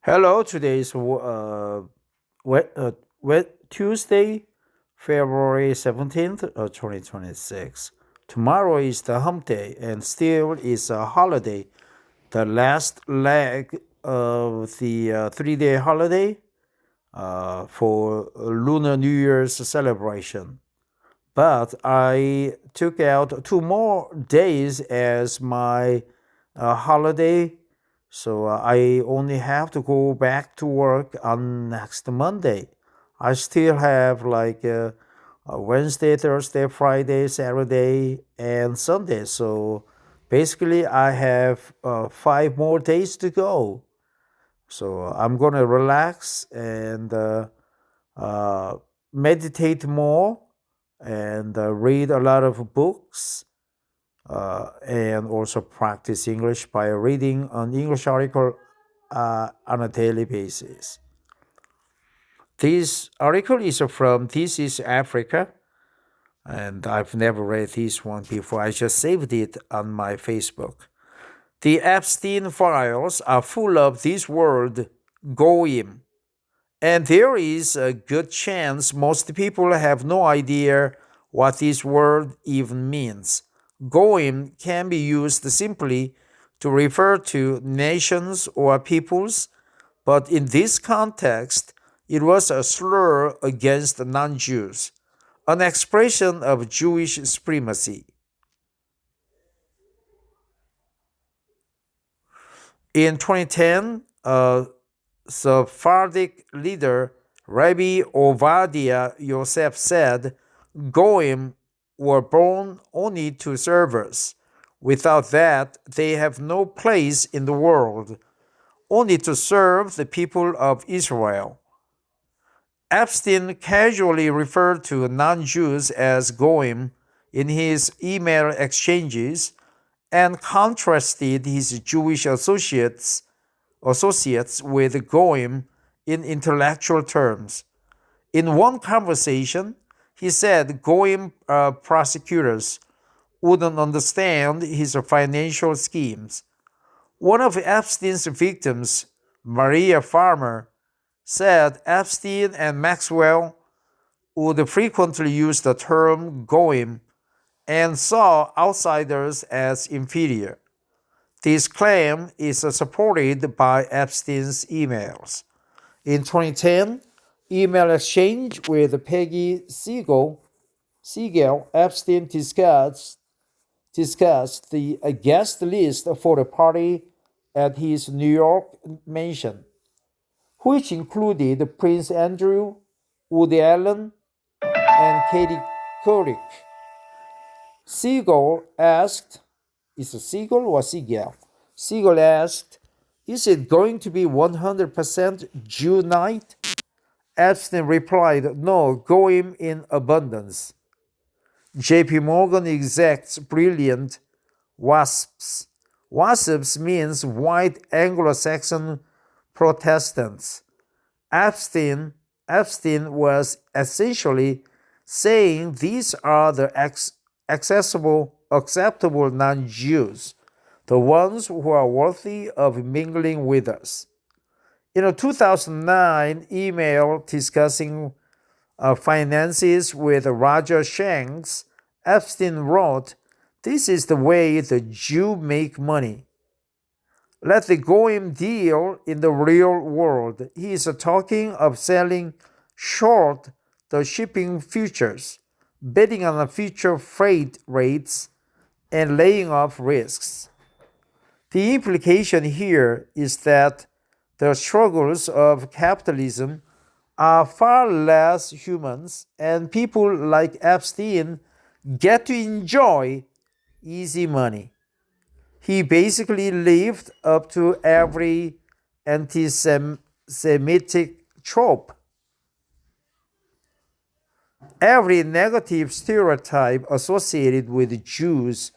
Hello, today is Tuesday, February 17th, 2026. Tomorrow is the hump day and still is a holiday, the last leg of the 3 day holiday for Lunar New Year's celebration. But I took out 2 more days as my holiday, so I only have to go back to work on next Monday. I still have like Wednesday, Thursday, Friday, Saturday, and Sunday. So basically, I have 5 more days to go. So I'm gonna relax and uh, meditate more and read a lot of books and also practice English by reading an English article on a daily basis. This article is from This is Africa, and I've never read this one before. I just saved it on my Facebook. The Epstein files are full of this word, goyim, and there is a good chance most people have no idea what this word even means. Goyim can be used simply to refer to nations or peoples, but in this context, it was a slur against non Jews, an expression of Jewish supremacy. In 2010, Sephardic leader Rabbi Ovadia Yosef said, Goyim were born only to serve us. Without that, they have no place in the world, only to serve the people of Israel. Epstein casually referred to non Jews as Goyim in his email exchanges and contrasted his Jewish associates with Goyim in intellectual terms. In one conversation, he said Goyim prosecutors wouldn't understand his financial schemes. One of Epstein's victims, Maria Farmer, said Epstein and Maxwell would frequently use the term Goyim and saw outsiders as inferior. This claim is supported by Epstein's emails. In 2010, email exchange with Peggy Siegel, Epstein discussed the guest list for the party at his New York mansion, which included Prince Andrew, Woody Allen, and Katie Couric. Siegel asked, is it Siegel or Siegel? Siegel asked, is it going to be 100% Jew night? Epstein replied, no, goyim in abundance. JP Morgan execs brilliant WASPs. WASPs means white Anglo-Saxon Protestants. Epstein was essentially saying these are the acceptable non-Jews, the ones who are worthy of mingling with us. In a 2009 email discussing finances with Roger Shanks, Epstein wrote, this is the way the Jew make money. Let the goyim deal in the real world. He is talking of selling short the shipping futures, betting on the future freight rates, and laying off risks. The implication here is that the struggles of capitalism are far less humans, and people like Epstein get to enjoy easy money. He basically lived up to every anti Semitic trope. Every negative stereotype associated with Jews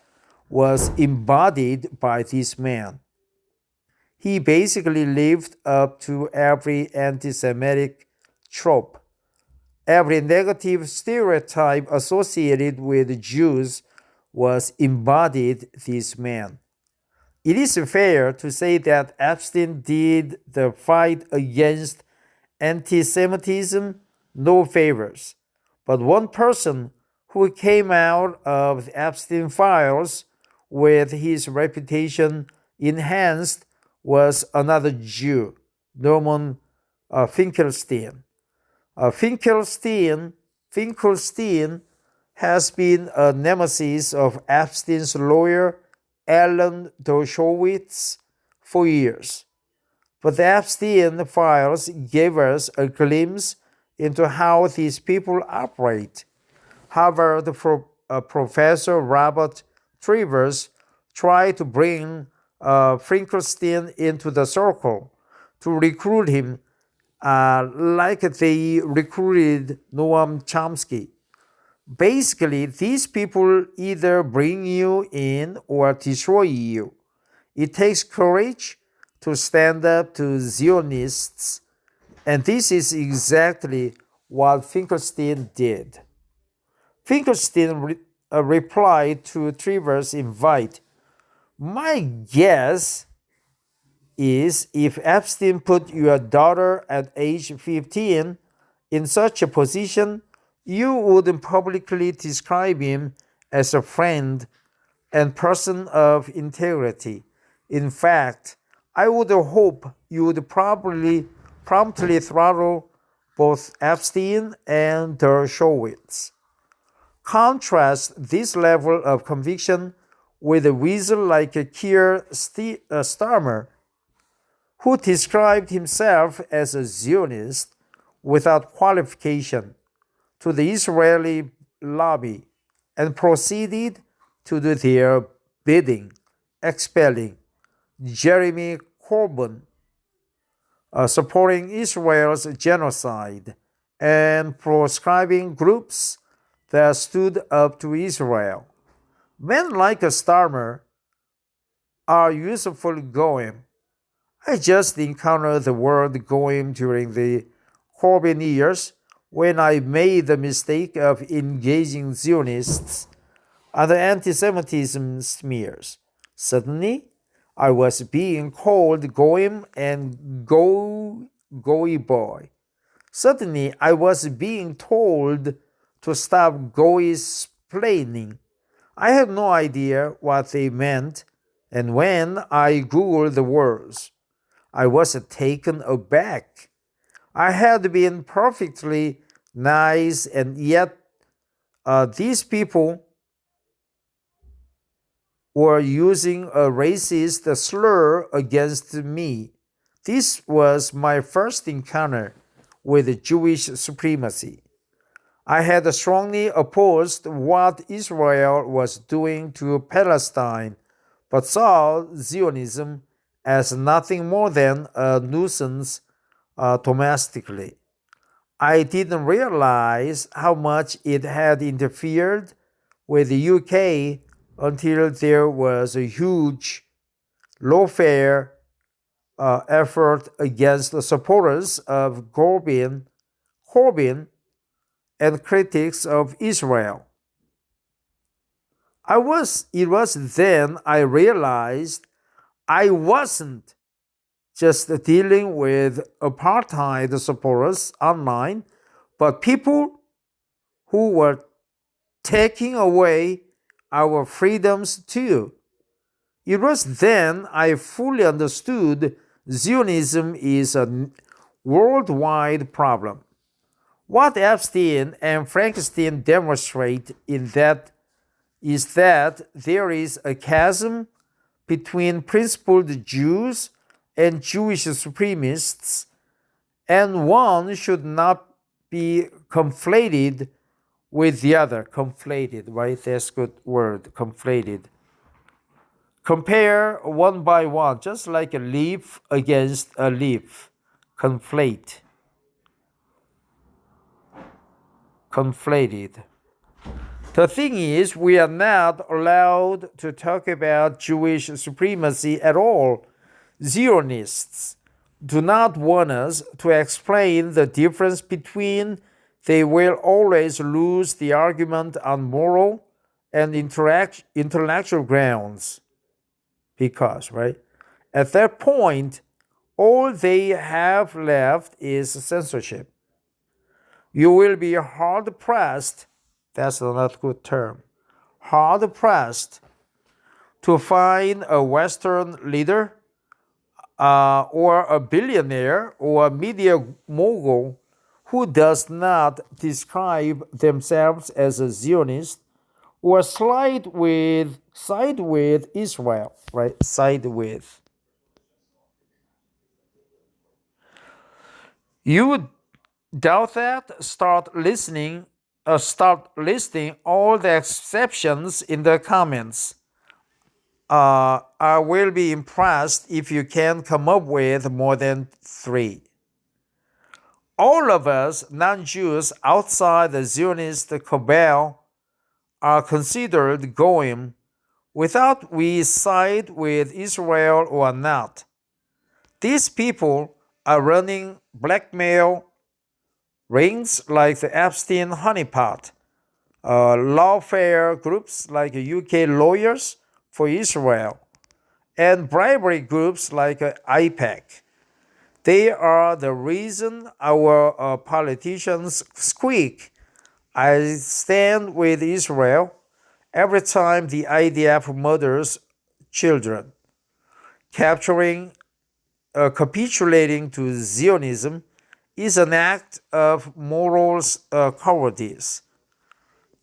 was embodied by this man. He basically lived up to every anti Semitic trope. Every negative stereotype associated with Jews was embodied this man. It is fair to say that Epstein did the fight against anti Semitism no favors. But one person who came out of the Epstein files with his reputation enhanced was another Jew, Norman Finkelstein. Finkelstein has been a nemesis of Epstein's lawyer, Alan Dershowitz, for years. But the Epstein files gave us a glimpse into how these people operate. Harvard professor Robert Trivers tried to bring Finkelstein into the circle to recruit him like they recruited Noam Chomsky. Basically, these people either bring you in or destroy you. It takes courage to stand up to Zionists, and this is exactly what Finkelstein did. Finkelstein replied to Trivers' invite. My guess is if Epstein put your daughter at age 15 in such a position, you would publicly describe him as a friend and person of integrity. In fact, I would hope you would probably promptly throttle both Epstein and Dershowitz. Contrast this level of conviction with a weasel like Keir Starmer, who described himself as a Zionist without qualification to the Israeli lobby and proceeded to do their bidding, expelling Jeremy Corbyn, supporting Israel's genocide, and proscribing groups that stood up to Israel. Men like Starmer are useful goyim. I just encountered the word goyim during the Corbyn years when I made the mistake of engaging Zionists under anti-Semitism smears. Suddenly, I was being called goyim and goy boy. Suddenly, I was being told to stop goy-splaining. I had no idea what they meant, and when I googled the words, I was taken aback. I had been perfectly nice, and yet these people were using a racist slur against me. This was my first encounter with Jewish supremacy. I had strongly opposed what Israel was doing to Palestine, but saw Zionism as nothing more than a nuisance domestically. I didn't realize how much it had interfered with the UK until there was a huge lawfare effort against the supporters of Corbyn and critics of Israel. It was then I realized I wasn't just dealing with apartheid supporters online, but people who were taking away our freedoms too. It was then I fully understood Zionism is a worldwide problem. What Epstein and Frankenstein demonstrate in that is that there is a chasm between principled Jews and Jewish supremacists, and one should not be conflated with the other. Conflated, right? That's a good word, conflated. Compare one by one, just like a leaf against a leaf. Conflate. Conflated. The thing is, we are not allowed to talk about Jewish supremacy at all. Zionists do not want us to explain the difference between they will always lose the argument on moral and intellectual grounds. Because, right? At that point, all they have left is censorship. You will be hard pressed, that's not a good term, hard pressed to find a Western leader or a billionaire or a media mogul who does not describe themselves as a Zionist or side with Israel, right? Side with. You doubt that? Start listing all the exceptions in the comments. I will be impressed if you can come up with more than three. All of us non-Jews outside the Zionist cabal are considered goyim, without we side with Israel or not. These people are running blackmail rings like the Epstein honeypot, lawfare groups like UK lawyers for Israel, and bribery groups like IPAC. They are the reason our politicians squeak, "I stand with Israel," every time the IDF murders children. Capitulating to Zionism is an act of moral cowardice.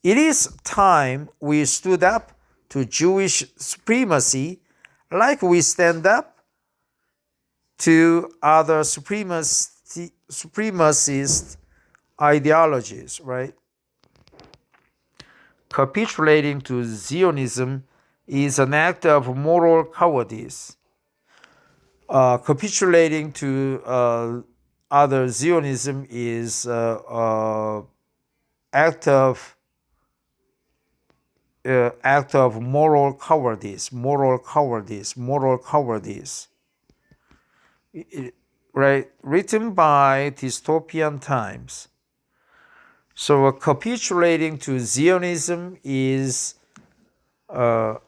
It is time we stood up to Jewish supremacy like we stand up to other supremacist ideologies, right? Capitulating to Zionism is an act of moral cowardice. Capitulating to other Zionism is act of moral cowardice, moral cowardice. Right, written by Dystopian Times. So capitulating to Zionism is an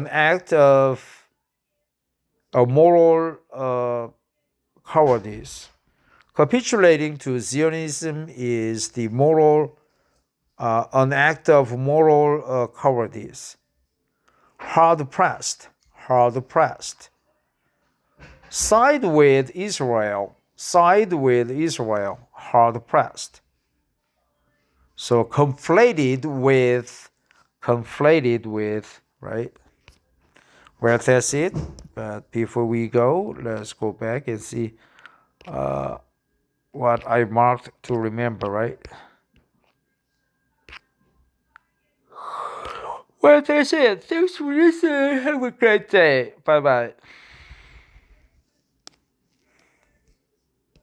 act of a moral cowardice. Capitulating to Zionism is an act of moral cowardice. Hard pressed. Side with Israel. Hard pressed. So conflated with, right? Well, that's it. But before we go, let's go back and see what I marked to remember, right? Well, that's it. Thanks for listening. Have a great day. Bye bye.